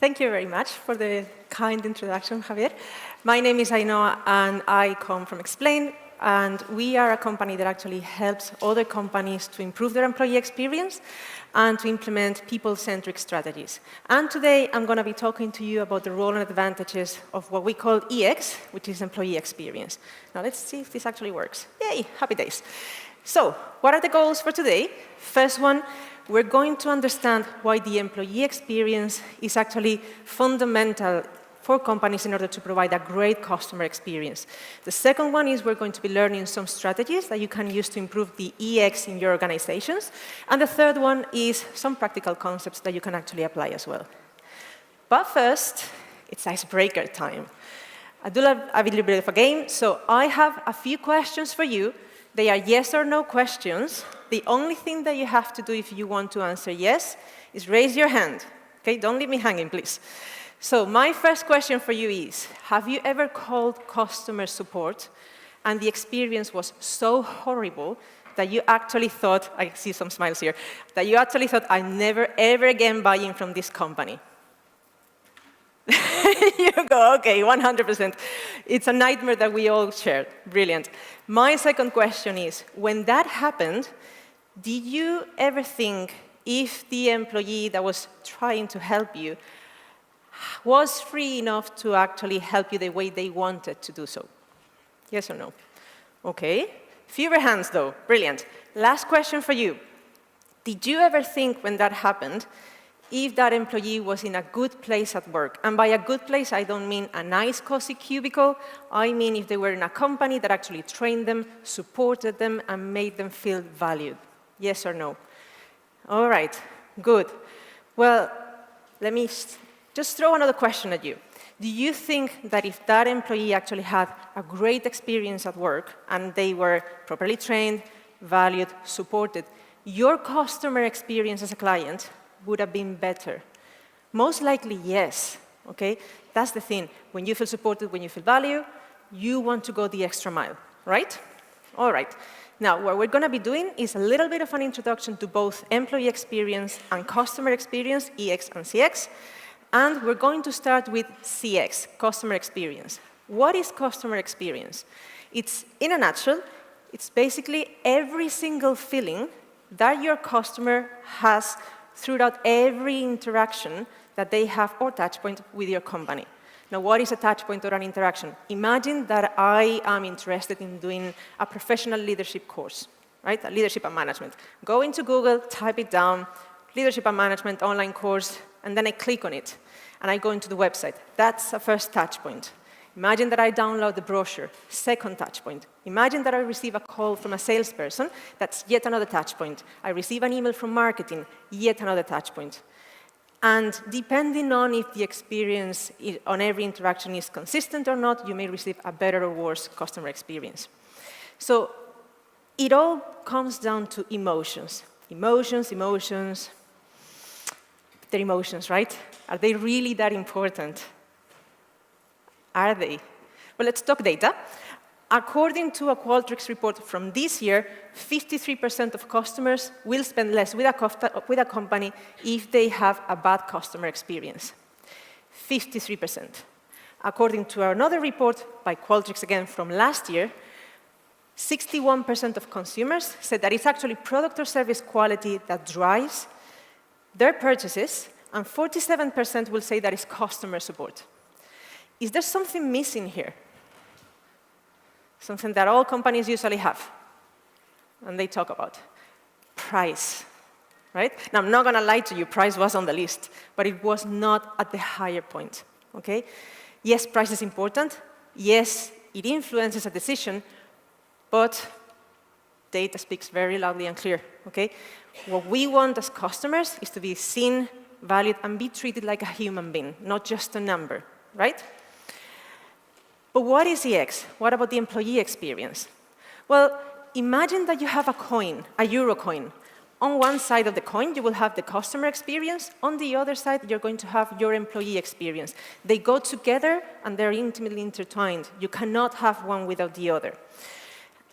Thank you very much for the kind introduction, Javier. My name is Ainoa, and I come from Xplane. And we are a company that actually helps other companies to improve their employee experience and to implement people-centric strategies. And today, I'm going to be talking to you about the role and advantages of what we call EX, which is employee experience. Now, let's see if this actually works. Yay, happy days. So, what are the goals for today? First one, we're going to understand why the employee experience is actually fundamental for companies in order to provide a great customer experience. The second one is we're going to be learning some strategies that you can use to improve the EX in your organizations. And the third one is some practical concepts that you can actually apply as well. But first, it's icebreaker time. I do love a little bit of a game, so I have a few questions for you. They are yes or no questions. The only thing that you have to do if you want to answer yes is raise your hand. Okay, don't leave me hanging, please. So my first question for you is, have you ever called customer support and the experience was so horrible that you actually thought, I see some smiles here, that you actually thought, I never ever again buying from this company? You go, okay, 100%. It's a nightmare that we all share. Brilliant. My second question is, when that happened, did you ever think if the employee that was trying to help you was free enough to actually help you the way they wanted to do so? Yes or no? Okay. Fewer hands, though. Brilliant. Last question for you. Did you ever think when that happened if that employee was in a good place at work? And by a good place, I don't mean a nice, cozy cubicle. I mean if they were in a company that actually trained them, supported them, and made them feel valued. Yes or no? All right. Good. Well, let me just throw another question at you. Do you think that if that employee actually had a great experience at work and they were properly trained, valued, supported, your customer experience as a client would have been better? Most likely, yes. Okay? That's the thing. When you feel supported, when you feel valued, you want to go the extra mile, right? All right. Now, what we're going to be doing is a little bit of an introduction to both employee experience and customer experience, EX and CX. And we're going to start with CX, customer experience. What is customer experience? It's, in a nutshell, it's basically every single feeling that your customer has throughout every interaction that they have or touchpoint with your company. Now, what is a touchpoint or an interaction? Imagine that I am interested in doing a professional leadership course, right? A leadership and management. Go into Google, type it down, leadership and management online course, and then I click on it, and I go into the website. That's a first touch point. Imagine that I download the brochure, second touch point. Imagine that I receive a call from a salesperson, that's yet another touch point. I receive an email from marketing, yet another touch point. And depending on if the experience on every interaction is consistent or not, you may receive a better or worse customer experience. So it all comes down to emotions. Emotions. They're emotions, right? Are they really that important? Are they? Well, let's talk data. According to a Qualtrics report from this year, 53% of customers will spend less with a company if they have a bad customer experience. 53%. According to another report by Qualtrics again from last year, 61% of consumers said that it's actually product or service quality that drives their purchases, and 47% will say that it's customer support. Is there something missing here? Something that all companies usually have, and they talk about. Price, right? Now, I'm not going to lie to you, price was on the list, but it was not at the higher point, okay? Yes, price is important. Yes, it influences a decision, but data speaks very loudly and clear, okay? What we want as customers is to be seen, valued, and be treated like a human being, not just a number, right? But what is EX? What about the employee experience? Well, imagine that you have a coin, a euro coin. On one side of the coin, you will have the customer experience. On the other side, you're going to have your employee experience. They go together, and they're intimately intertwined. You cannot have one without the other.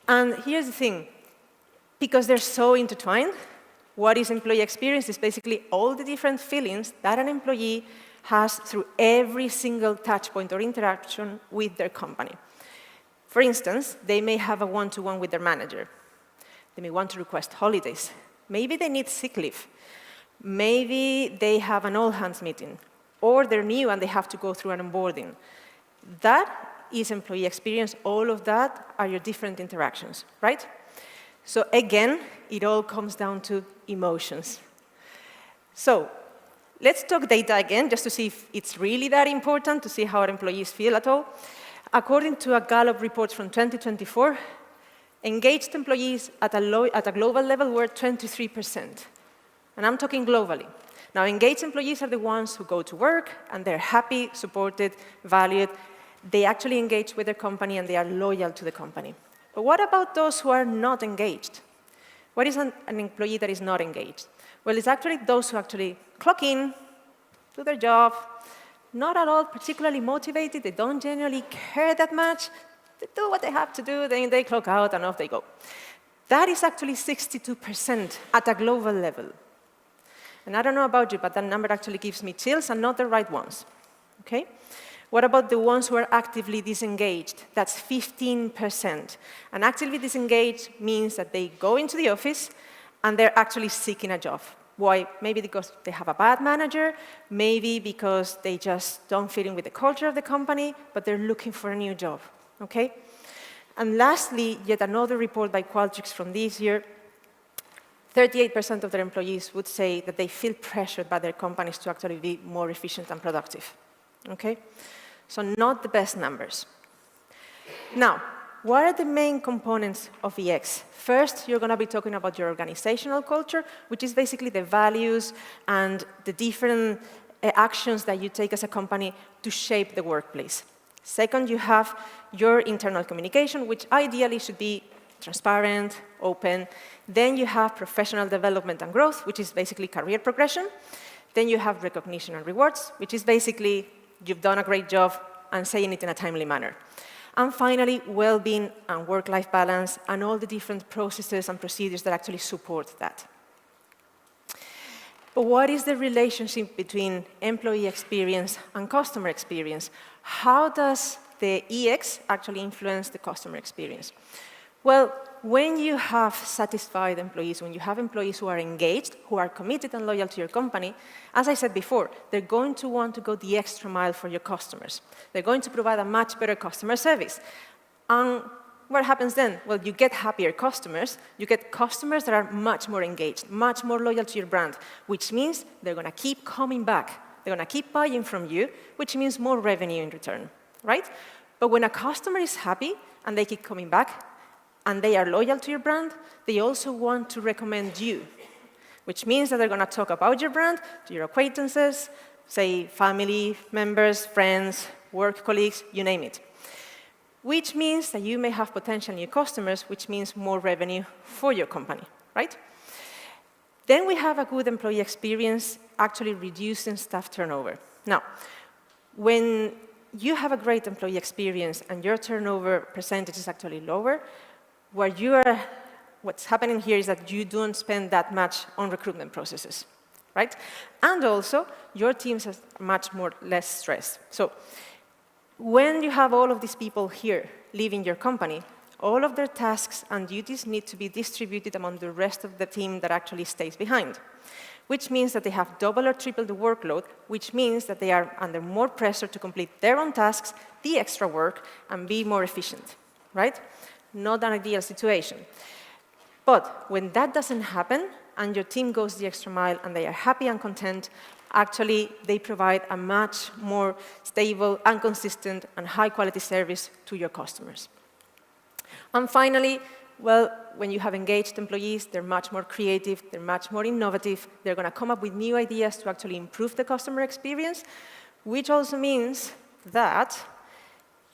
And here's the thing. Because they're so intertwined, what is employee experience is basically all the different feelings that an employee has through every single touch point or interaction with their company. For instance, they may have a one-to-one with their manager. They may want to request holidays. Maybe they need sick leave. Maybe they have an all-hands meeting. Or they're new and they have to go through an onboarding. That is employee experience. All of that are your different interactions, right? So again, it all comes down to emotions. So let's talk data again, just to see if it's really that important, to see how our employees feel at all. According to a Gallup report from 2024, engaged employees at a global level were 23%. And I'm talking globally. Now, engaged employees are the ones who go to work, and they're happy, supported, valued. They actually engage with their company, and they are loyal to the company. But what about those who are not engaged? What is an employee that is not engaged? Well, it's actually those who actually clock in, do their job, not at all particularly motivated. They don't genuinely care that much. They do what they have to do, then they clock out, and off they go. That is actually 62% at a global level. And I don't know about you, but that number actually gives me chills, and not the right ones. Okay? What about the ones who are actively disengaged? That's 15%. And actively disengaged means that they go into the office, and they're actually seeking a job. Why? Maybe because they have a bad manager, maybe because they just don't fit in with the culture of the company, but they're looking for a new job. Okay? And lastly, yet another report by Qualtrics from this year, 38% of their employees would say that they feel pressured by their companies to actually be more efficient and productive. Okay? So not the best numbers. Now, what are the main components of EX? First, you're going to be talking about your organizational culture, which is basically the values and the different actions that you take as a company to shape the workplace. Second, you have your internal communication, which ideally should be transparent, open. Then you have professional development and growth, which is basically career progression. Then you have recognition and rewards, which is basically you've done a great job and saying it in a timely manner. And finally, well-being and work-life balance and all the different processes and procedures that actually support that. But what is the relationship between employee experience and customer experience? How does the EX actually influence the customer experience? Well, when you have satisfied employees, when you have employees who are engaged, who are committed and loyal to your company, as I said before, they're going to want to go the extra mile for your customers. They're going to provide a much better customer service. And what happens then? Well, you get happier customers. You get customers that are much more engaged, much more loyal to your brand, which means they're going to keep coming back. They're going to keep buying from you, which means more revenue in return, right? But when a customer is happy and they keep coming back, and they are loyal to your brand, they also want to recommend you, which means that they're going to talk about your brand to your acquaintances, say family members, friends, work colleagues, you name it. Which means that you may have potential new customers, which means more revenue for your company, right? Then we have a good employee experience actually reducing staff turnover. Now, when you have a great employee experience and your turnover percentage is actually lower, what's happening here is that you don't spend that much on recruitment processes, right? And also, your teams have much less stress. So when you have all of these people here leaving your company, all of their tasks and duties need to be distributed among the rest of the team that actually stays behind, which means that they have double or triple the workload, which means that they are under more pressure to complete their own tasks, the extra work, and be more efficient, right? Not an ideal situation. But when that doesn't happen, and your team goes the extra mile, and they are happy and content, actually, they provide a much more stable and consistent and high-quality service to your customers. And finally, well, when you have engaged employees, they're much more creative, they're much more innovative, they're going to come up with new ideas to actually improve the customer experience, which also means that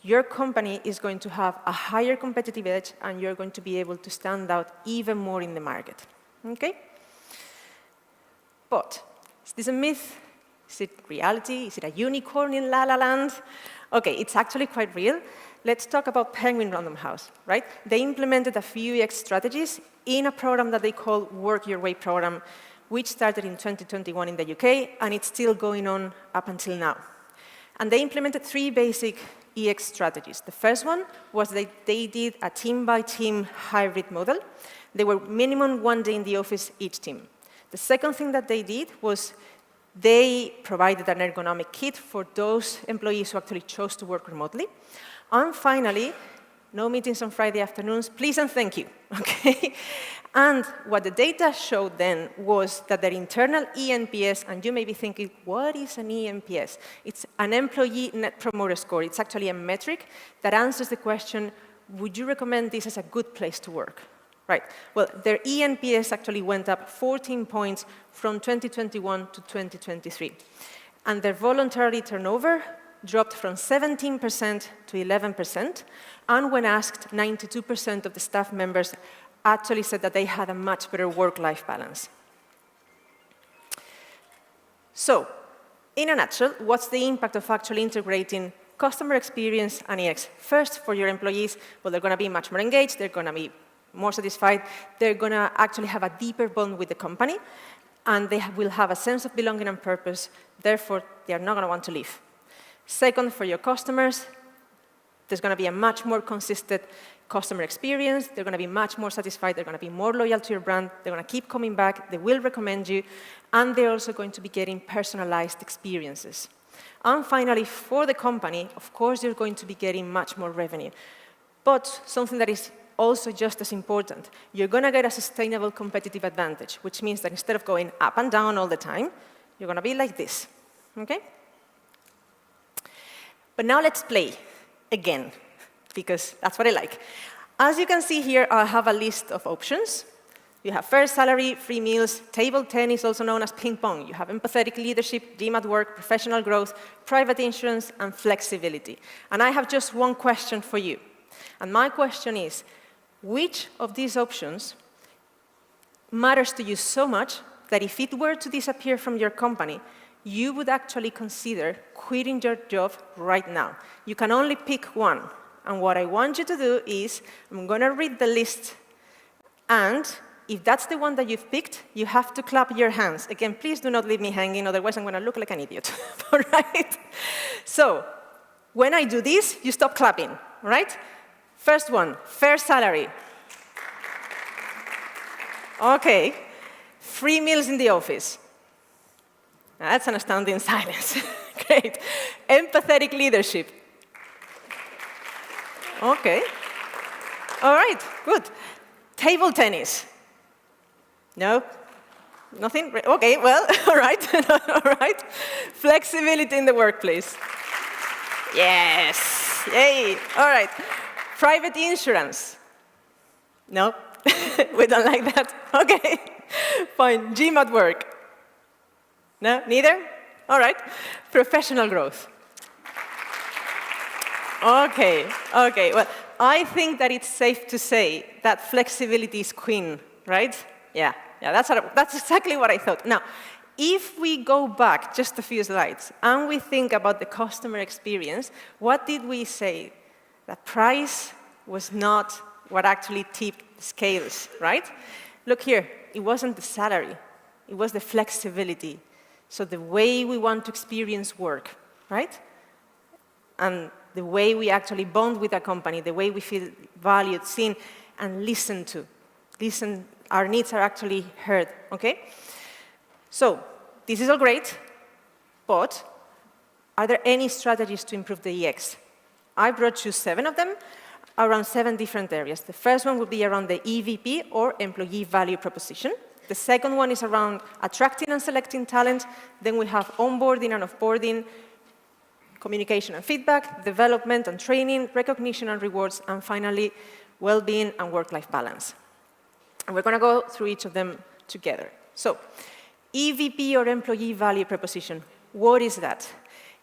your company is going to have a higher competitive edge, and you're going to be able to stand out even more in the market. Okay? But is this a myth? Is it reality? Is it a unicorn in La La Land? Okay, it's actually quite real. Let's talk about Penguin Random House, right? They implemented a few EX strategies in a program that they call Work Your Way program, which started in 2021 in the UK, and it's still going on up until now. And they implemented 3 basic EX strategies. The first one was that they did a team-by-team hybrid model. They were minimum 1 day in the office each team. The second thing that they did was they provided an ergonomic kit for those employees who actually chose to work remotely. And finally, no meetings on Friday afternoons, please and thank you, okay? And what the data showed then was that their internal eNPS, and you may be thinking, what is an eNPS? It's an employee net promoter score. It's actually a metric that answers the question, would you recommend this as a good place to work? Right, well, their eNPS actually went up 14 points from 2021 to 2023. And their voluntary turnover dropped from 17% to 11%. And when asked, 92% of the staff members actually said that they had a much better work-life balance. So, in a nutshell, what's the impact of actually integrating customer experience and EX? First, for your employees, well, they're going to be much more engaged, they're going to be more satisfied, they're going to actually have a deeper bond with the company, and they will have a sense of belonging and purpose, therefore, they are not going to want to leave. Second, for your customers, there's going to be a much more consistent customer experience, they're going to be much more satisfied, they're going to be more loyal to your brand, they're going to keep coming back, they will recommend you, and they're also going to be getting personalized experiences. And finally, for the company, of course, you're going to be getting much more revenue. But something that is also just as important, you're going to get a sustainable competitive advantage, which means that instead of going up and down all the time, you're going to be like this, okay? But now let's play again, because that's what I like. As you can see here, I have a list of options. You have fair salary, free meals, table tennis, also known as ping pong. You have empathetic leadership, gym at work, professional growth, private insurance, and flexibility. And I have just one question for you. And my question is, which of these options matters to you so much that if it were to disappear from your company, you would actually consider quitting your job right now? You can only pick one. And what I want you to do is, I'm going to read the list, and if that's the one that you've picked, you have to clap your hands. Again, please do not leave me hanging, otherwise I'm going to look like an idiot. All right? So, when I do this, you stop clapping, all right? First one, fair salary. Okay. Free meals in the office. Now, that's an astounding silence. Great. Empathetic leadership. Okay. All right, good. Table tennis. No? Nothing? Okay, well, all right. All right. Flexibility in the workplace. Yes. Yay. All right. Private insurance. No? We don't like that. Okay. Fine. Gym at work. No? Neither? All right. Professional growth. Okay. Okay. Well, I think that it's safe to say that flexibility is queen, right? Yeah. Yeah, that's exactly what I thought. Now, if we go back just a few slides and we think about the customer experience, what did we say? That price was not what actually tipped the scales, right? Look here, it wasn't the salary, it was the flexibility. So the way we want to experience work, right? And the way we actually bond with a company, the way we feel valued, seen, and listened to. Our needs are actually heard, okay? So, this is all great, but are there any strategies to improve the EX? I brought you 7 of them around 7 different areas. The first one would be around the EVP, or employee value proposition. The second one is around attracting and selecting talent. Then we have onboarding and offboarding, communication and feedback, development and training, recognition and rewards, and finally, well-being and work-life balance. And we're going to go through each of them together. So, EVP, or employee value proposition, what is that?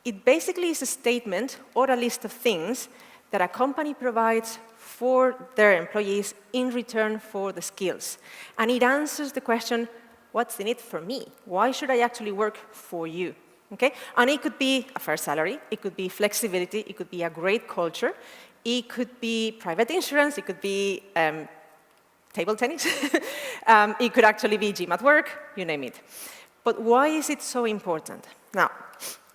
It basically is a statement or a list of things that a company provides for their employees in return for the skills. And it answers the question, what's in it for me? Why should I actually work for you? Okay? And it could be a fair salary, it could be flexibility, it could be a great culture, it could be private insurance, it could be table tennis. It could actually be gym at work, you name it. But why is it so important? Now,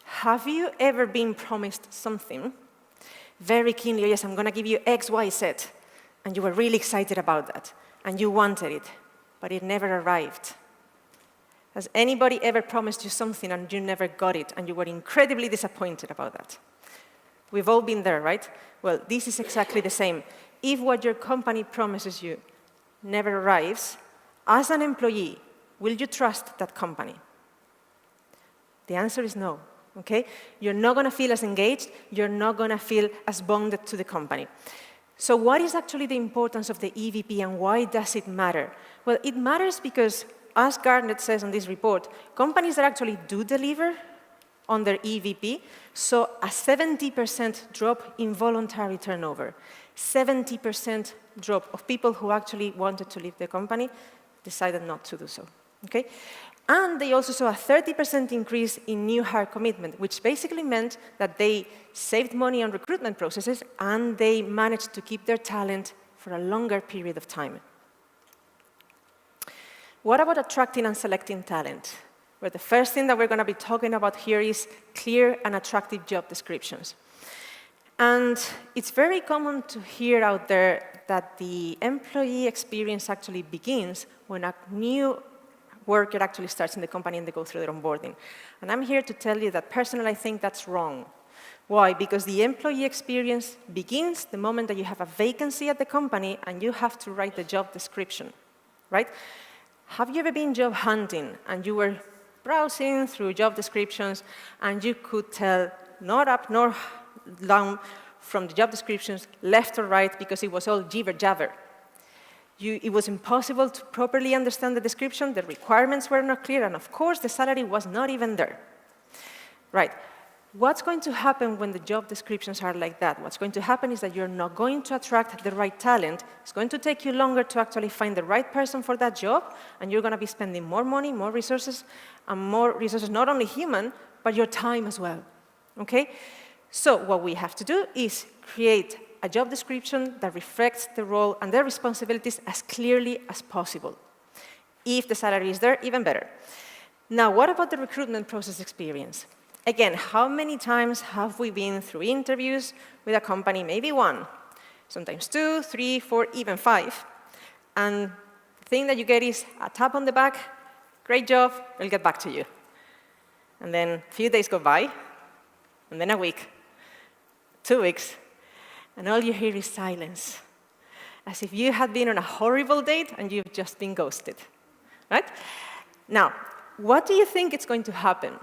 have you ever been promised something very keenly? Yes, I'm going to give you X, Y, Z. And you were really excited about that. And you wanted it. But it never arrived. Has anybody ever promised you something and you never got it, and you were incredibly disappointed about that? We've all been there, right? Well, this is exactly the same. If what your company promises you never arrives, as an employee, will you trust that company? The answer is no, okay? You're not going to feel as engaged. You're not going to feel as bonded to the company. So what is actually the importance of the EVP, and why does it matter? Well, it matters because, as Gartner says on this report, companies that actually do deliver on their EVP saw a 70% drop in voluntary turnover. 70% drop of people who actually wanted to leave the company decided not to do so. Okay? And they also saw a 30% increase in new hire commitment, which basically meant that they saved money on recruitment processes and they managed to keep their talent for a longer period of time. What about attracting and selecting talent? Well, the first thing that we're going to be talking about here is clear and attractive job descriptions. And it's very common to hear out there that the employee experience actually begins when a new worker actually starts in the company and they go through their onboarding. And I'm here to tell you that personally I think that's wrong. Why? Because the employee experience begins the moment that you have a vacancy at the company and you have to write the job description, right? Have you ever been job hunting and you were browsing through job descriptions and you could tell not up nor down from the job descriptions, left or right, because it was all jibber-jabber? It was impossible to properly understand the description, the requirements were not clear, and of course the salary was not even there. Right. What's going to happen when the job descriptions are like that? What's going to happen is that you're not going to attract the right talent. It's going to take you longer to actually find the right person for that job, and you're going to be spending more money, more resources, and more resources, not only human, but your time as well. Okay? So what we have to do is create a job description that reflects the role and their responsibilities as clearly as possible. If the salary is there, even better. Now, what about the recruitment process experience? Again, how many times have we been through interviews with a company? Maybe one, sometimes 2, 3, 4, even 5. And the thing that you get is a tap on the back, great job, we'll get back to you. And then a few days go by, and then a week, 2 weeks, and all you hear is silence, as if you had been on a horrible date and you've just been ghosted, right? Now, what do you think is going to happen?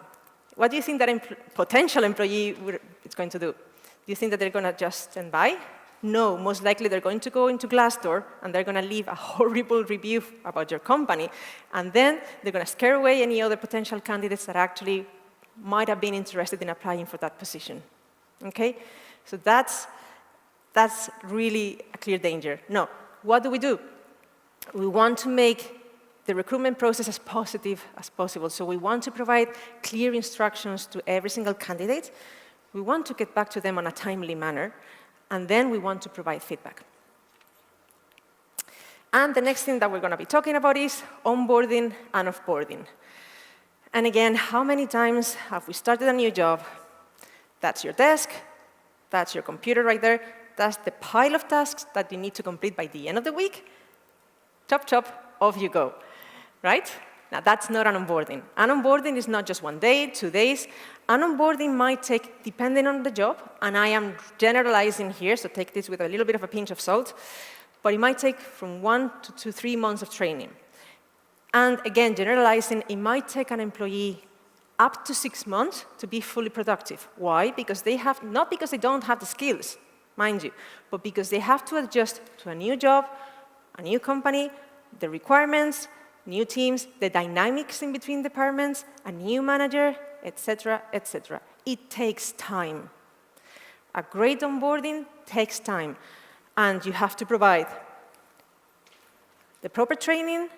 What do you think that potential employee is going to do? Do you think that they're going to just stand by? No, most likely they're going to go into Glassdoor and they're going to leave a horrible review about your company, and then they're going to scare away any other potential candidates that actually might have been interested in applying for that position. Okay? So that's really a clear danger. No, what do? We want to make the recruitment process as positive as possible. So we want to provide clear instructions to every single candidate. We want to get back to them on a timely manner. And then we want to provide feedback. And the next thing that we're going to be talking about is onboarding and offboarding. And again, how many times have we started a new job? That's your desk. That's your computer right there. That's the pile of tasks that you need to complete by the end of the week. Chop, chop, off you go. Right? Now, that's not an onboarding. An onboarding is not just 1 day, 2 days. An onboarding might take, depending on the job, and I am generalizing here, so take this with a little bit of a pinch of salt, but it might take from 1 to 3 months of training. And again, generalizing, it might take an employee up to 6 months to be fully productive. Why? Because they have, not because they don't have the skills, mind you, but because they have to adjust to a new job, a new company, the requirements, new teams, the dynamics in between departments, a new manager, etc., etc. It takes time. A great onboarding takes time, and you have to provide the proper training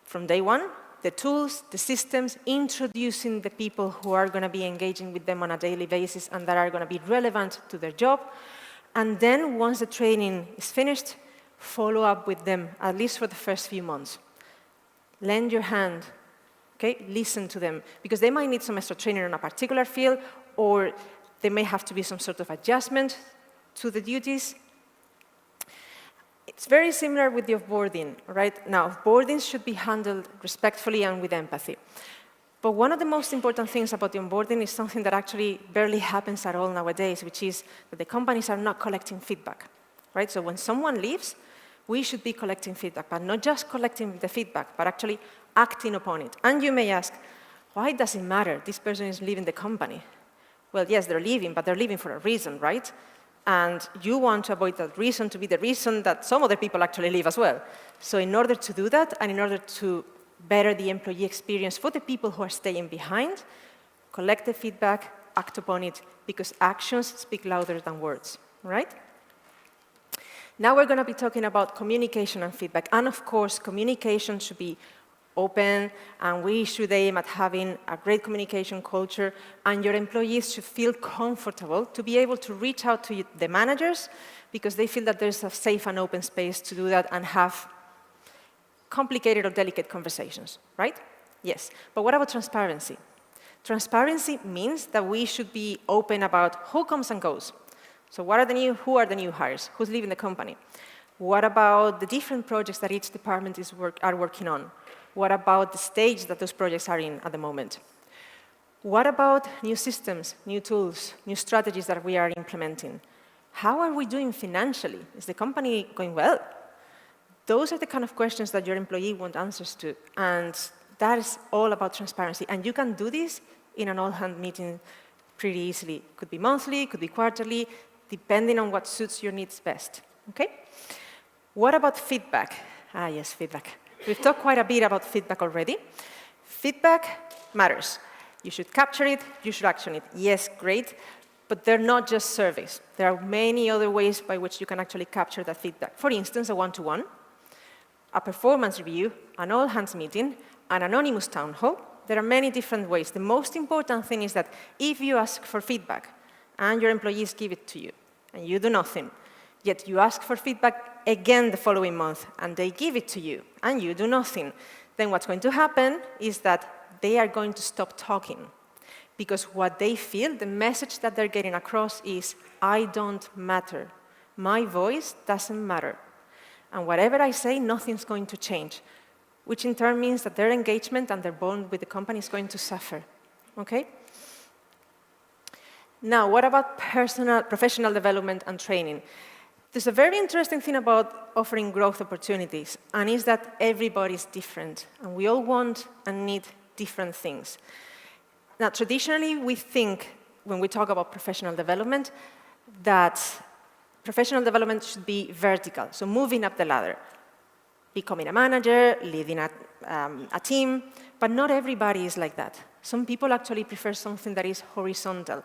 from day one, the tools, the systems, introducing the people who are going to be engaging with them on a daily basis and that are going to be relevant to their job. And then once the training is finished, follow up with them, at least for the first few months. Lend your hand, okay? Listen to them, because they might need some extra training on a particular field, or there may have to be some sort of adjustment to the duties. It's very similar with the offboarding, right? Now, offboarding should be handled respectfully and with empathy. But one of the most important things about the onboarding is something that actually barely happens at all nowadays, which is that the companies are not collecting feedback, right? So when someone leaves, we should be collecting feedback, but not just collecting the feedback, but actually acting upon it. And you may ask, why does it matter? This person is leaving the company. Well, yes, they're leaving, but they're leaving for a reason, right? And you want to avoid that reason to be the reason that some other people actually leave as well. So in order to do that, and in order to better the employee experience for the people who are staying behind, collect the feedback, act upon it, because actions speak louder than words, right? Now we're going to be talking about communication and feedback. And of course, communication should be open, and we should aim at having a great communication culture, and your employees should feel comfortable to be able to reach out to the managers because they feel that there's a safe and open space to do that and have complicated or delicate conversations, right? Yes. But what about transparency? Transparency means that we should be open about who comes and goes. So who are the new hires? Who's leaving the company? What about the different projects that each department are working on? What about the stage that those projects are in at the moment? What about new systems, new tools, new strategies that we are implementing? How are we doing financially? Is the company going well? Those are the kind of questions that your employee want answers to. And that is all about transparency. And you can do this in an all-hand meeting pretty easily. Could be monthly, could be quarterly, depending on what suits your needs best. Okay? What about feedback? Ah, yes, feedback. We've talked quite a bit about feedback already. Feedback matters. You should capture it, you should action it. Yes, great, but they're not just surveys. There are many other ways by which you can actually capture that feedback. For instance, a one-to-one, a performance review, an all-hands meeting, an anonymous town hall. There are many different ways. The most important thing is that if you ask for feedback and your employees give it to you and you do nothing, yet you ask for feedback again the following month and they give it to you and you do nothing, then what's going to happen is that they are going to stop talking. Because what they feel, the message that they're getting across is, I don't matter. My voice doesn't matter. And whatever I say, nothing's going to change, which in turn means that their engagement and their bond with the company is going to suffer. Okay? Now, what about professional development and training? There's a very interesting thing about offering growth opportunities, and is that everybody's different, and we all want and need different things. Now, traditionally, we think, when we talk about professional development, that professional development should be vertical, so moving up the ladder, becoming a manager, leading a team, but not everybody is like that. Some people actually prefer something that is horizontal.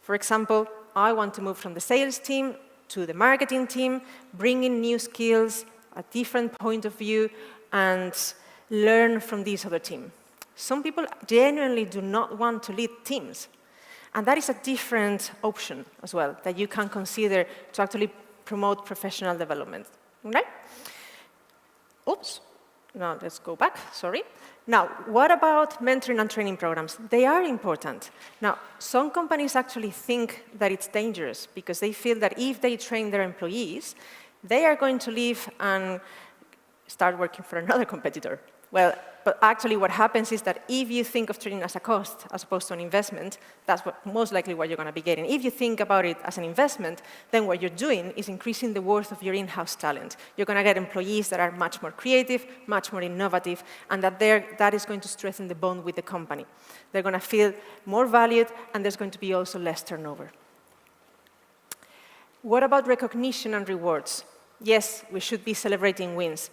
For example, I want to move from the sales team to the marketing team, bring in new skills, a different point of view, and learn from this other team. Some people genuinely do not want to lead teams. And that is a different option as well that you can consider to actually promote professional development. Okay? Oops. Now let's go back, sorry. Now, what about mentoring and training programs? They are important. Now, some companies actually think that it's dangerous because they feel that if they train their employees, they are going to leave and start working for another competitor. Well, but actually what happens is that if you think of training as a cost as opposed to an investment, that's most likely what you're going to be getting. If you think about it as an investment, then what you're doing is increasing the worth of your in-house talent. You're going to get employees that are much more creative, much more innovative, and that is going to strengthen the bond with the company. They're going to feel more valued, and there's going to be also less turnover. What about recognition and rewards? Yes, we should be celebrating wins,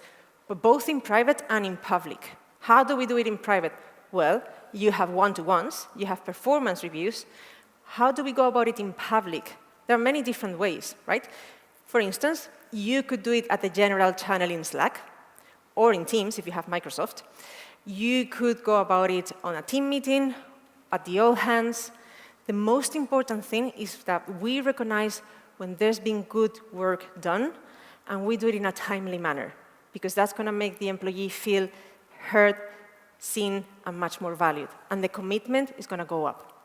but both in private and in public. How do we do it in private? Well, you have one-to-ones, you have performance reviews. How do we go about it in public? There are many different ways, right? For instance, you could do it at the general channel in Slack, or in Teams if you have Microsoft. You could go about it on a team meeting, at the all hands. The most important thing is that we recognize when there's been good work done, and we do it in a timely manner, because that's going to make the employee feel heard, seen, and much more valued. And the commitment is going to go up.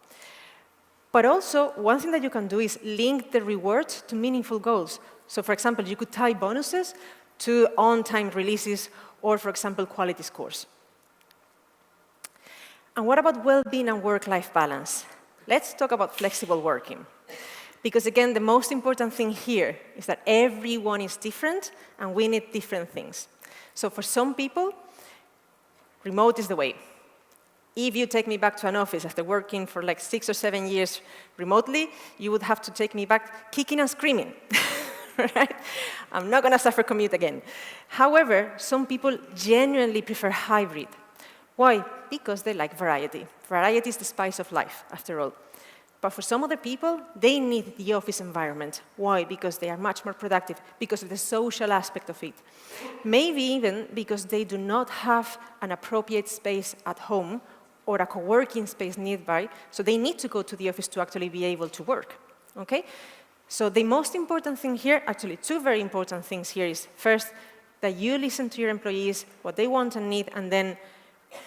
But also, one thing that you can do is link the rewards to meaningful goals. So for example, you could tie bonuses to on-time releases or, for example, quality scores. And what about well-being and work-life balance? Let's talk about flexible working. Because again, the most important thing here is that everyone is different and we need different things. So for some people, remote is the way. If you take me back to an office after working for like 6 or 7 years remotely, you would have to take me back kicking and screaming. Right? I'm not going to suffer commute again. However, some people genuinely prefer hybrid. Why? Because they like variety. Variety is the spice of life, after all. But for some other people, they need the office environment. Why? Because they are much more productive, because of the social aspect of it. Maybe even because they do not have an appropriate space at home or a co-working space nearby, so they need to go to the office to actually be able to work. Okay? So the most important thing here, actually two very important things here is, first, that you listen to your employees, what they want and need, and then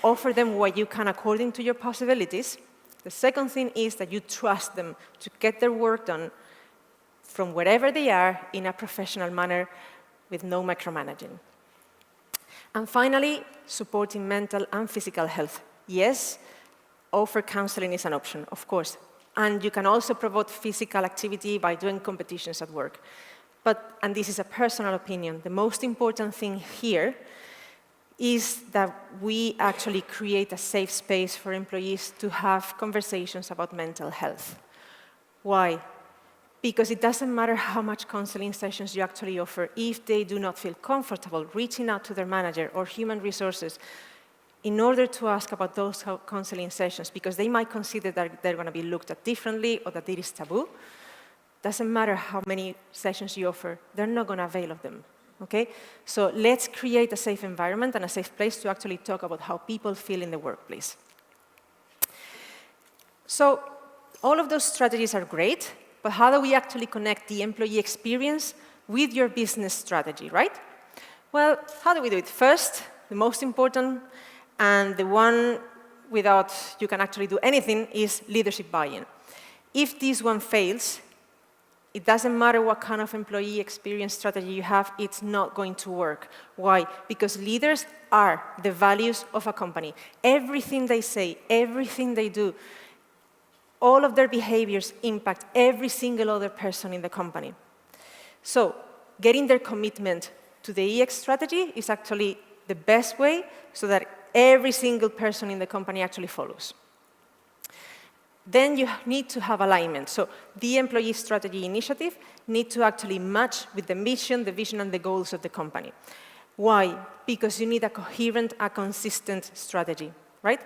offer them what you can according to your possibilities. The second thing is that you trust them to get their work done from wherever they are in a professional manner with no micromanaging. And finally, supporting mental and physical health. Yes, offer counseling is an option, of course. And you can also promote physical activity by doing competitions at work. But, and this is a personal opinion, the most important thing here is that we actually create a safe space for employees to have conversations about mental health. Why? Because it doesn't matter how much counseling sessions you actually offer if they do not feel comfortable reaching out to their manager or human resources in order to ask about those counseling sessions, because they might consider that they're going to be looked at differently or that it is taboo. Doesn't matter how many sessions you offer, they're not going to avail of them. Okay? So let's create a safe environment and a safe place to actually talk about how people feel in the workplace. So all of those strategies are great, but how do we actually connect the employee experience with your business strategy, right? Well, how do we do it? First, the most important, and the one without you can actually do anything, is leadership buy-in. If this one fails, it doesn't matter what kind of employee experience strategy you have, it's not going to work. Why? Because leaders are the values of a company. Everything they say, everything they do, all of their behaviors impact every single other person in the company. So getting their commitment to the EX strategy is actually the best way so that every single person in the company actually follows. Then you need to have alignment. So the employee strategy initiative need to actually match with the mission, the vision, and the goals of the company. Why? Because you need a coherent, a consistent strategy, right?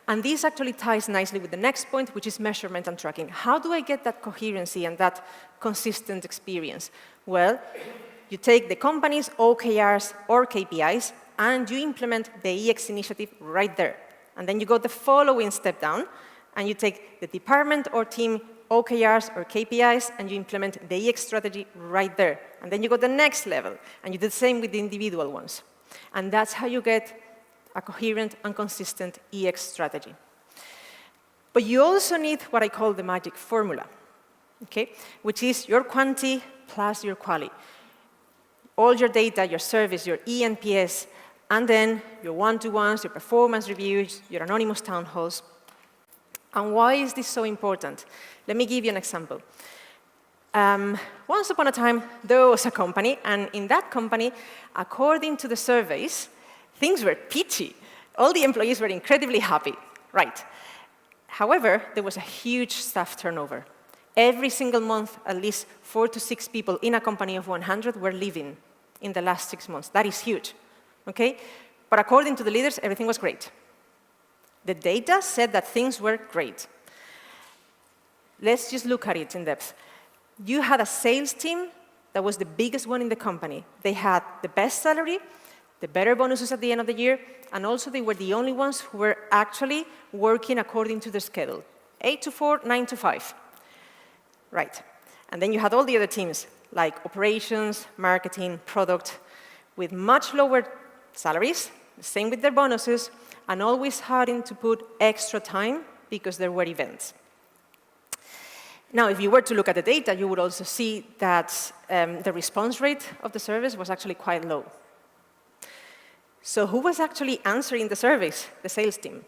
And this actually ties nicely with the next point, which is measurement and tracking. How do I get that coherency and that consistent experience? Well, you take the company's OKRs or KPIs, and you implement the EX initiative right there. And then you go the following step down, and you take the department or team OKRs or KPIs, and you implement the EX strategy right there. And then you go the next level, and you do the same with the individual ones. And that's how you get a coherent and consistent EX strategy. But you also need what I call the magic formula, okay? Which is your quantity plus your quality. All your data, your service, your eNPS, and then your one-to-ones, your performance reviews, your anonymous town halls. And why is this so important? Let me give you an example. Once upon a time, there was a company, and in that company, according to the surveys, things were peachy. All the employees were incredibly happy, right? However, there was a huge staff turnover. Every single month, at least 4 to 6 people in a company of 100 were leaving in the last 6 months. That is huge, okay? But according to the leaders, everything was great. The data said that things were great. Let's just look at it in depth. You had a sales team that was the biggest one in the company. They had the best salary, the better bonuses at the end of the year, and also they were the only ones who were actually working according to the schedule. 8 to 4, 9 to 5. Right. And then you had all the other teams, like operations, marketing, product, with much lower salaries, the same with their bonuses, and always having to put extra time because there were events. Now, if you were to look at the data, you would also see that the response rate of the service was actually quite low. So who was actually answering the surveys? The sales team.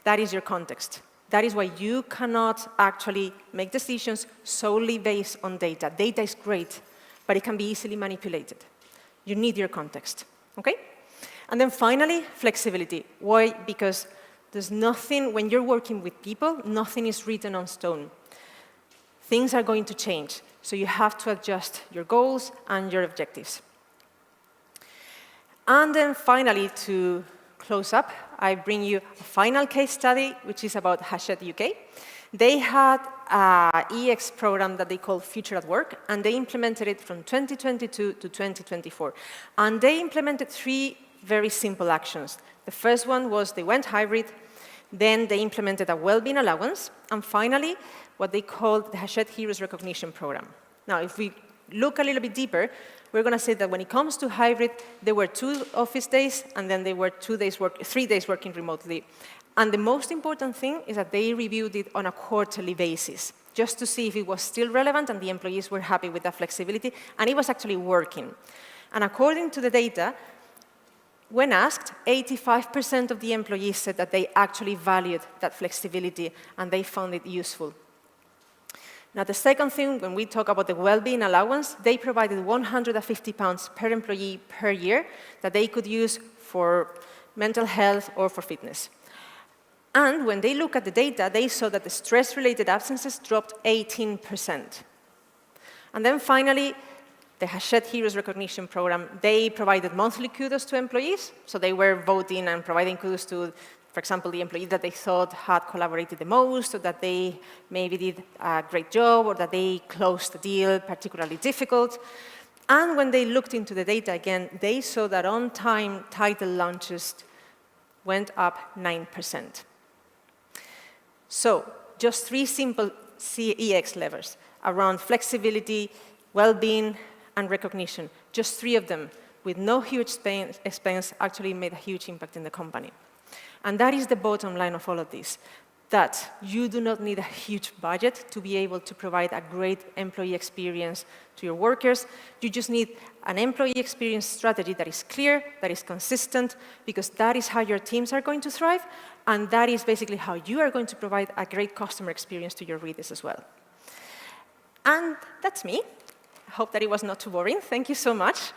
That is your context. That is why you cannot actually make decisions solely based on data. Data is great, but it can be easily manipulated. You need your context, okay? And then finally, flexibility. Why? Because there's nothing, when you're working with people, nothing is written on stone. Things are going to change, so you have to adjust your goals and your objectives. And then finally, to close up, I bring you a final case study, which is about Hachette UK. They had an EX program that they call Future at Work, and they implemented it from 2022 to 2024. And they implemented 3 very simple actions. The first one was they went hybrid, then they implemented a well-being allowance, and finally, what they called the Hachette Heroes Recognition Program. Now, if we look a little bit deeper, we're going to say that when it comes to hybrid, there were 2 office days, and then there were 3 days working remotely. And the most important thing is that they reviewed it on a quarterly basis, just to see if it was still relevant and the employees were happy with that flexibility, and it was actually working. And according to the data, when asked, 85% of the employees said that they actually valued that flexibility and they found it useful. Now, the second thing, when we talk about the well-being allowance, they provided £150 per employee per year that they could use for mental health or for fitness. And when they look at the data, they saw that the stress-related absences dropped 18%. And then finally, the Hachette Heroes Recognition Program, they provided monthly kudos to employees. So they were voting and providing kudos to, for example, the employee that they thought had collaborated the most, or that they maybe did a great job, or that they closed the deal particularly difficult. And when they looked into the data again, they saw that on-time title launches went up 9%. So just 3 simple CEX levers around flexibility, well-being, and recognition. Just 3 of them, with no huge expense, actually made a huge impact in the company. And that is the bottom line of all of this, that you do not need a huge budget to be able to provide a great employee experience to your workers. You just need an employee experience strategy that is clear, that is consistent, because that is how your teams are going to thrive, and that is basically how you are going to provide a great customer experience to your readers as well. And that's me. I hope that it was not too boring. Thank you so much.